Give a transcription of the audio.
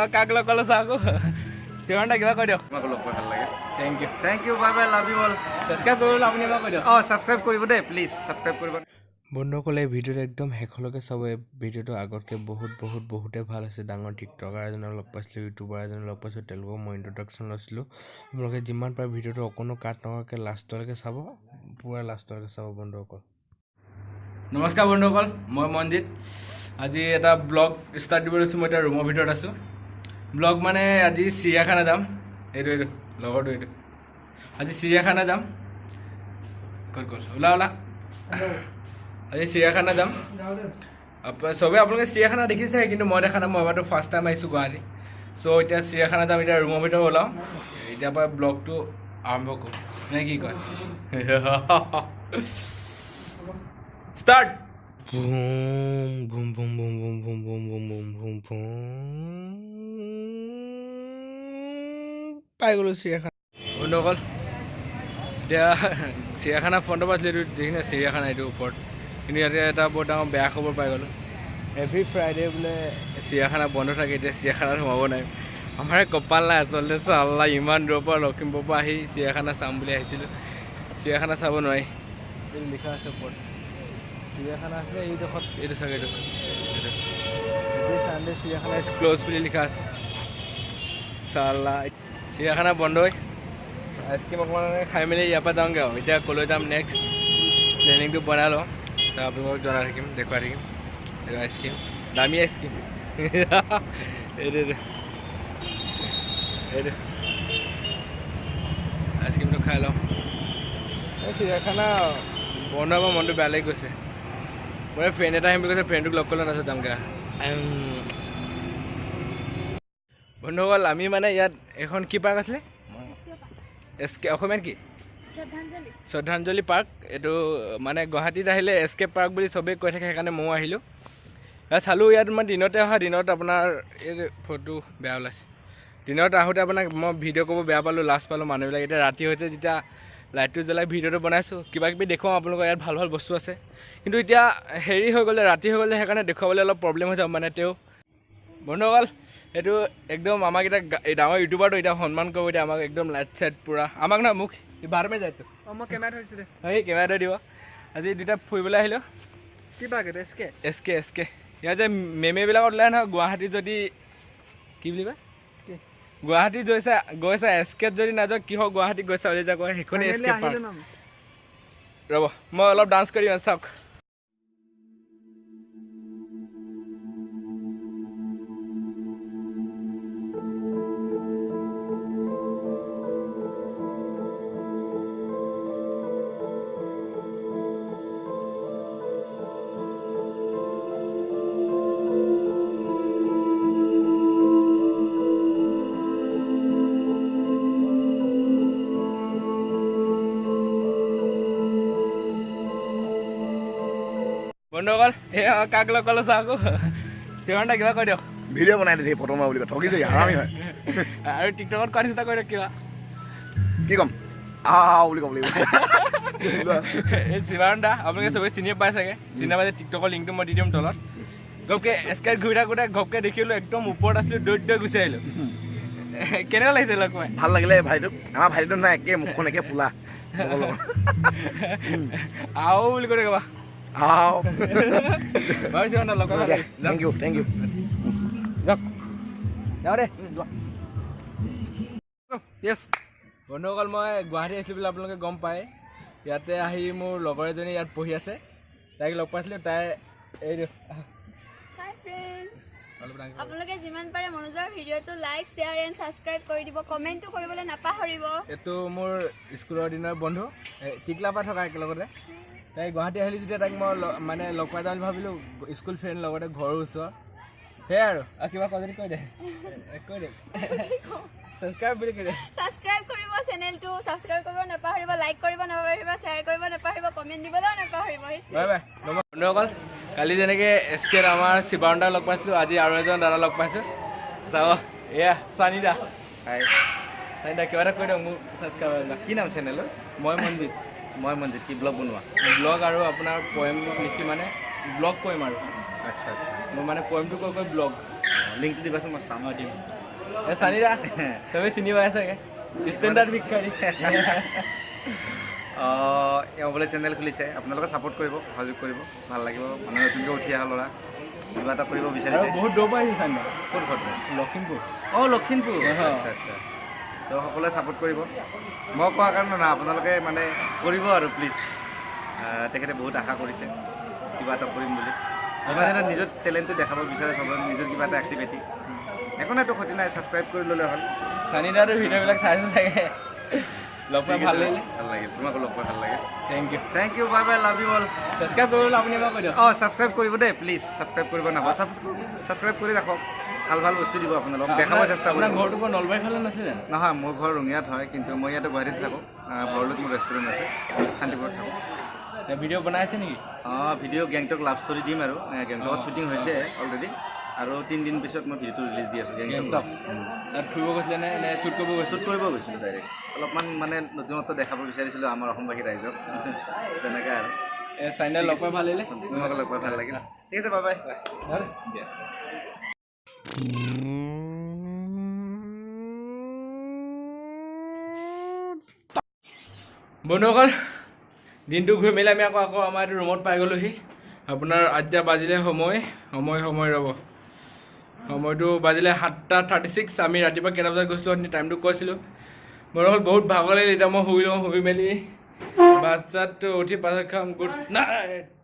কাক লগ পালো চা আকৌ শিৱানদা কিবা কৈ দিয়ক তোমাক লগ পাই ভাল লাগে thank you bye bye love you all subscribe কৰিবলৈ আপুনি এবাৰ কৈ দিয়ক ছাবস্ক্ৰাইব কৰিব দেই প্লিজ ছাবস্ক্ৰাইব কৰিব বন্ধুসকলে এই ভিডিঅ'টো একদম শেষলৈকে চাব এই ভিডিঅ'টো আগতকৈ বহুতে ভাল হৈছে ডাঙৰ টিকটকাৰ এজনক লগ পাইছিলোঁ ইউটিউবাৰ এজনক লগ পাইছিলোঁ তেওঁলোকক মই ইন্ট্ৰডাকশ্যন লৈছিলোঁ আপোনালোকে যিমান পাৰে ভিডিঅ'টো অকণো কাট নকৰাকৈ লাষ্টলৈকে চাব পূৰা লাষ্টলৈকে চাব বন্ধুসকল নমস্কাৰ বন্ধুসকল মই মনজিত আজি এটা ব্লগ ষ্টাৰ্ট দিব লৈছোঁ মই এতিয়া ৰুমৰ ভিতৰত আছোঁ ব্লগ মানে আজি চিৰিয়াখানা যাম এইটো লগৰটো এইটো আজি চিৰিয়াখানা যাম ক'ত ওলা আজি চিৰিয়াখানা যাম চবেই আপোনালোকে চিৰিয়াখানা দেখিছে কিন্তু মই দেখা নাই মই এবাৰতো ফাৰ্ষ্ট টাইম আহিছোঁ গুৱাহাটী চ' এতিয়া চিৰিয়াখানা যাম এতিয়া ৰুমৰ ভিতৰত ওলাওঁ এতিয়াৰ পৰা ব্লগটো আৰম্ভ কৰোঁ নে কি কয় ষ্টাৰ্ট পাই গ'লোঁ চিৰিয়াখানা বন্ধুসকল এতিয়া চিৰিয়াখানা ফ্ৰণ্টৰ পৰা আছিলে এইটো দেখিনে চিৰিয়াখানা এইটো ওপৰত কিন্তু ইয়াতে এটা বৰ ডাঙৰ বেয়া খবৰ পাই গ'লোঁ এভৰি ফ্ৰাইডে বোলে চিৰিয়াখানা বন্ধ থাকে এতিয়া চিৰিয়াখানাত সোমাব নাই আমাৰ কপাল নাই আচলতে চাল্লা ইমান দূৰৰ পৰা লখিমপুৰৰ পৰা আহি চিৰিয়াখানা চাম বুলি আহিছিলোঁ চিৰিয়াখানা চাব নোৱাৰি এইটো লিখা আছে ওপৰত চিৰিয়াখানা আছিলে এইডোখৰত এইটো চাগে এইটো চানডে চিৰিয়াখানা ইজ ক্ল'জ বুলি লিখা আছে চাল্লা চিৰিয়াখানা বন্ধ হয় আইচক্ৰীম অকণমান খাই মেলি ইয়াৰ পৰা যাওঁগৈ আৰু এতিয়া ক'লৈ যাম নেক্সট প্লেনিংটো বনাই লওঁ তাৰ আপোনালোকক জনাই থাকিম দেখুৱাই থাকিম এইটো আইচক্ৰীম দামী আইচক্ৰীম এইটো আইচক্ৰীমটো খাই লওঁ এই চিৰিয়াখানা বন্ধ হ'ব মনটো বেয়া লাগি গৈছে মই ফ্ৰেণ্ড এটা আহিম বুলি কৈছে ফ্ৰেণ্ডটোক লগ কৰিলে তাৰপিছত যামগৈ বন্ধুসকল আমি মানে ইয়াত এখন কি পাৰ্ক আছিলে অসমীয়াত কি শ্ৰদ্ধাঞ্জলি পাৰ্ক এইটো মানে গুৱাহাটীত আহিলে এছকে পাৰ্ক বুলি চবেই কৈ থাকে সেইকাৰণে ময়ো আহিলোঁ চালোঁ ইয়াত মই দিনতে অহা দিনত আপোনাৰ এই ফটো বেয়া ওলাইছে দিনত আহোঁতে আপোনাক মই ভিডিঅ' কৰিব বেয়া পালোঁ লাজ পালোঁ মানুহবিলাক এতিয়া ৰাতি হৈছে যেতিয়া লাইটটো জ্বলাই ভিডিঅ'টো বনাইছোঁ কিবাকিবি দেখুৱাওঁ আপোনালোকৰ ইয়াত ভাল বস্তু আছে কিন্তু এতিয়া হেৰি হৈ গ'লে ৰাতি হৈ গ'লে সেইকাৰণে দেখুৱাবলৈ অলপ প্ৰব্লেম হৈ যাব মানে তেওঁ বন্ধুসকল এইটো একদম আমাক এতিয়া এই ডাঙৰ ইউটিউবাৰটো এতিয়া সন্মান কৰিব এতিয়া আমাক একদম লাইট চাইট পূৰা আমাক না মোক বাৰমে যায়তো মই কেমেৰা ধৰিছিলোঁ এই কেমেৰা দিব আজি দুটা ফুৰিবলৈ আহিলোঁ কি পাৰ্ক এইটো এছকে ইয়াত যে মেমেবিলাকত ওলাই নহয় গুৱাহাটীত যদি কি বুলি কয় গুৱাহাটীত গৈছা এছকেত যদি নাযাওঁ কিহৰ গুৱাহাটীত গৈছা বুলি যে কয় সেইখনেই এছকে পাৰ্ক ৰ'ব মই অলপ ডান্স কৰিম চাওক বন্ধুসকল এই কাক লগ পালো চা আকৌ শিৱানদা কিবা কৈ দিয়ক ভিডিঅ' বনাই দিছে ফটো মাৰ বুলি কয় ঠগিছে আৰামি হয় আৰু টিকটকত কোৱা নিচিনা কৈ দিয়ক কিবা কি ক'ম বুলি ক'ব লাগিব এই শিৱানদা আপোনালোকে চবেই চিনি পাই চাগে চিনি পাই টিকটকৰ লিংকটো মই দি দিম তলত ঘপকৈ এস্কাইত ঘূৰি থাকোঁতে ঘপকৈ দেখিলোঁ একদম ওপৰত আছিলোঁ দৈ গুচি আহিলোঁ কেনেকুৱা লাগিছে লগ পাই ভাল লাগিলে ভাইটোক আমাৰ ভাইটোক নাই একে মুখখন একে ফুলা আও বুলি কৈ দেখিবা থেংক ইউ যাওঁ দে য়েছ বন্ধুসকল মই গুৱাহাটী আহিছিলোঁ বুলি আপোনালোকে গম পায় ইয়াতে আহি মোৰ লগৰ এজনী ইয়াত পঢ়ি আছে তাইক লগ পাইছিলোঁ তাই এইটো আপোনালোকে যিমান পাৰে মনোজৰ ভিডিঅ'টো লাইক শ্বেয়াৰ এণ্ড ছাবস্ক্ৰাইব কৰি দিব কমেণ্টটো কৰিবলৈ নাপাহৰিব এইটো মোৰ স্কুলৰ দিনৰ বন্ধু টিকলাৰ পৰা থকা একেলগতে তাই গুৱাহাটী আহিলোঁ যেতিয়া তাইক মই মানে লগ পাই যাওঁ বুলি ভাবিলোঁ স্কুল ফ্ৰেণ্ড লগতে ঘৰৰ ওচৰ সেয়াই আৰু কিবা কৈ যদি কৈ দে ছাবস্ক্ৰাইব বুলি কৈ দে ছাবস্ক্ৰাইব কৰিব চেনেলটো ছাবস্ক্ৰাইব কৰিব নাপাহৰিব লাইক কৰিব নাপাহৰিব শ্বেয়াৰ কৰিব নাপাহৰিব কমেণ্ট দিবলৈও নাপাহৰিব বাই বাই বন্ধুসকল কালি যেনেকৈ এছকেত আমাৰ শিৱানদাক লগ পাইছিলোঁ আজি আৰু এজন দাদা লগ পাইছোঁ চাব এয়া চানিদা চানিদা কিবা এটা কৈ দিয়ক মোক ছাবস্ক্ৰাইব কি নাম চেনেলৰ মই মনজিত কি ব্লগ বনোৱা ব্লগ আৰু আপোনাৰ পয়েম লিখি মানে ব্লগ পয়েম আৰু আচ্ছা মই মানে পয়েমটো কৈ ব্লগ লিংকটো দিবাচোন মই চাম দিম এই চানিদা তুমি চিনি পাই চাগে ষ্টেণ্ডাৰ্ড ভিক্ষাৰী এওঁ বোলে চেনেল খুলিছে আপোনালোকে ছাপোৰ্ট কৰিব সহযোগ কৰিব ভাল লাগিব মানে নতুনকৈ উঠি অহা ল'ৰা কিবা এটা কৰিব আৰু বিচাৰিছে বহুত দূৰ পৰা আহিছে চানিদা ক'ত ঘৰত লখিমপুৰ লখিমপুৰ আচ্ছা আচ্ছা তো সকলোৱে ছাপোৰ্ট কৰিব মই কোৱাৰ কাৰণে না আপোনালোকে মানে কৰিব আৰু প্লিজ তেখেতে বহুত আশা কৰিছে কিবা এটা কৰিম বুলি যেনে নিজৰ টেলেণ্টটো দেখাব বিচাৰে চবৰে নিজৰ কিবা এটা এক্টিভিটি একো নাইতো ক্ষতি নাই ছাবস্ক্ৰাইব কৰি ল'লে হ'ল চানিদাৰ ভিডিঅ'বিলাক চাইছে চাগে লগ পাই ভাল লাগিলে ভাল লাগিল তোমাকো লগ পাই ভাল লাগিল thank you bye bye love you all subscribe কৰিবলৈ আপুনি এবাৰ কৈ দিয়ক ছাবস্ক্ৰাইব কৰিব দেই প্লিজ ছাবস্ক্ৰাইব কৰিব নাপাব ছাবস্ক্ৰাইব কৰি ৰাখক ভাল ভাল বস্তু দিব আপোনালোক দেখাব চেষ্টা আপোনাৰ কৰিব ঘৰটো পৰা নলবাৰী ফালে নাছিলে জানো নহয় মোৰ ঘৰ ৰঙিয়াত হয় কিন্তু মই ইয়াতে গুৱাহাটীত থাকোঁ ভৰলুত মোৰ ৰেষ্টুৰেণ্ট আছে শান্তিপুৰত থাকোঁ ভিডিঅ' বনাই আছে নেকি ভিডিঅ' গেংটক লাভ ষ্টৰী দিম আৰু গেংটকত শ্বুটিং হৈছে অলৰেডি আৰু 3 দিন পিছত মই ভিডিঅ'টো ৰিলিজ দি আছোঁ গেংটক তাত ফুৰিব গৈছিলে নে শ্বুট কৰিব গৈছিল শ্বুট কৰিব গৈছিলোঁ ডাইৰেক্ট অলপমান মানে নতুনত্ব দেখাব বিচাৰিছিলোঁ আমাৰ অসমবাসী ৰাইজক তেনেকৈ আৰু চাইনা লগ পাই ভাল লাগিলে তোমাক লগ পাই ভাল লাগিল ঠিক আছে বাই বাই দিয়া বন্ধুসকল দিনটো ঘূৰি মেলি আমি আকৌ আমাৰ এইটো ৰুমত পাই গ'লোহি আপোনাৰ এতিয়া বাজিলে সময় ৰ'ব সময়টো বাজিলে 7:36 আমি ৰাতিপুৱা কেইটা বজাত গৈছিলোঁ আপুনি টাইমটো কৈছিলোঁ বন্ধুসকল বহুত ভাগৰ লাগিল এতিয়া মই শুই লওঁ শুই মেলি ভাত চাত উঠি পাছত খাম গুড নাইট